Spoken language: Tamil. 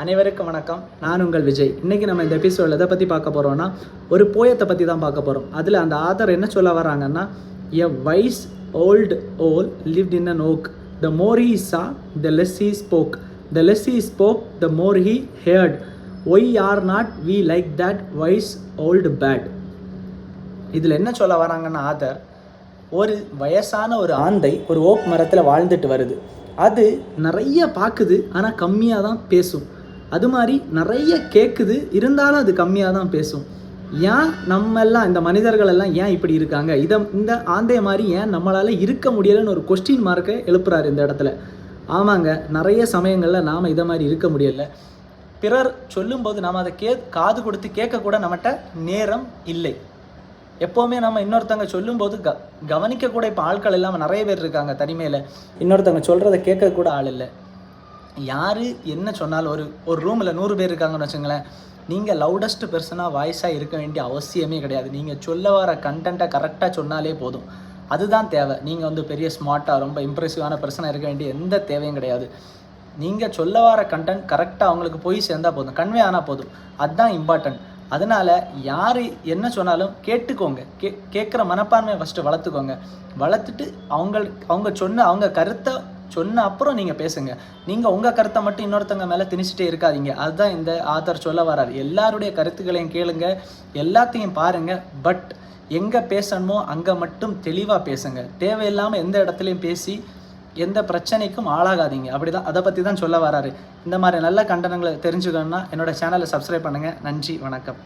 அனைவருக்கும் வணக்கம். நான் உங்கள் விஜய். இன்றைக்கி நம்ம இந்த எபிசோடில் எதை பற்றி பார்க்க போகிறோன்னா, ஒரு போயத்தை பற்றி தான் பார்க்க போகிறோம். அதில் அந்த ஆதர் என்ன சொல்ல வராங்கன்னா, a wise old owl lived in an oak. The more he saw the less he spoke. The less he spoke the more he heard. Why are not we like that wise old bird. இதில் என்ன சொல்ல வராங்கன்னா, ஆதர் ஒரு வயசான ஒரு ஆந்தை ஒரு ஓக் மரத்தில் வாழ்ந்துட்டு வருது. அது நிறைய பார்க்குது, ஆனால் கம்மியாக தான் பேசும். அது மாதிரி நிறைய கேட்குது, இருந்தாலும் அது கம்மியாக தான் பேசும். ஏன் நம்மெல்லாம் இந்த மனிதர்கள் எல்லாம் ஏன் இப்படி இருக்காங்க, இந்த ஆந்தை மாதிரி ஏன் நம்மளால் இருக்க முடியலைன்னு ஒரு கொஸ்டின் மார்க்கை எழுப்புறாரு இந்த இடத்துல. ஆமாங்க, நிறைய சமயங்களில் நாம் இதை மாதிரி இருக்க முடியலை. பிறர் சொல்லும்போது நாம் அதை காது கொடுத்து கேட்கக்கூட நம்மகிட்ட நேரம் இல்லை. எப்போவுமே நம்ம இன்னொருத்தவங்க சொல்லும்போது கவனிக்க கூட இப்போ ஆட்கள் இல்லாமல் நிறைய பேர் இருக்காங்க தனிமையில். இன்னொருத்தவங்க சொல்கிறத கேட்க கூட ஆள் இல்லை. யார் என்ன சொன்னாலும் ஒரு ரூமில் 100 பேர் இருக்காங்கன்னு வச்சுங்களேன், நீங்கள் லவுடஸ்ட் பெர்சனாக வாய்ஸாக இருக்க வேண்டிய அவசியமே கிடையாது. நீங்கள் சொல்ல வர கண்டென்ட்டை கரெக்டாக சொன்னாலே போதும். அதுதான் தேவை. நீங்கள் பெரிய ஸ்மார்ட்டாக ரொம்ப இம்ப்ரெசிவான பெர்சனாக இருக்க வேண்டிய எந்த தேவையும் கிடையாது. நீங்கள் சொல்ல வர கண்டென்ட் கரெக்டாக அவங்களுக்கு போய் சேர்ந்தால் போதும், கன்வே ஆனால் போதும். அதுதான் இம்பார்ட்டன்ட். அதனால் யார் என்ன சொன்னாலும் கேட்டுக்கோங்க. கேட்குற மனப்பான்மையை ஃபஸ்ட்டு வளர்த்துக்கோங்க. வளர்த்துட்டு அவங்க கருத்தை சொன்ன அப்புறம் நீங்கள் பேசுங்க. நீங்கள் உங்கள் கருத்தை மட்டும் இன்னொருத்தவங்க மேலே திணிச்சிட்டே இருக்காதீங்க. அதுதான் இந்த ஆதர் சொல்ல வராரு. எல்லாருடைய கருத்துக்களையும் கேளுங்க, எல்லாத்தையும் பாருங்கள். பட் எங்கே பேசணுமோ அங்கே மட்டும் தெளிவாக பேசுங்க. தேவையில்லாமல் எந்த இடத்துலையும் பேசி எந்த பிரச்சனைக்கும் ஆளாகாதீங்க. அப்படி தான் அதை பற்றி தான் சொல்ல வராரு. இந்த மாதிரி நல்ல கண்டனங்களை தெரிஞ்சுக்கணுன்னா என்னோடய சேனலை சப்ஸ்கிரைப் பண்ணுங்கள். நன்றி, வணக்கம்.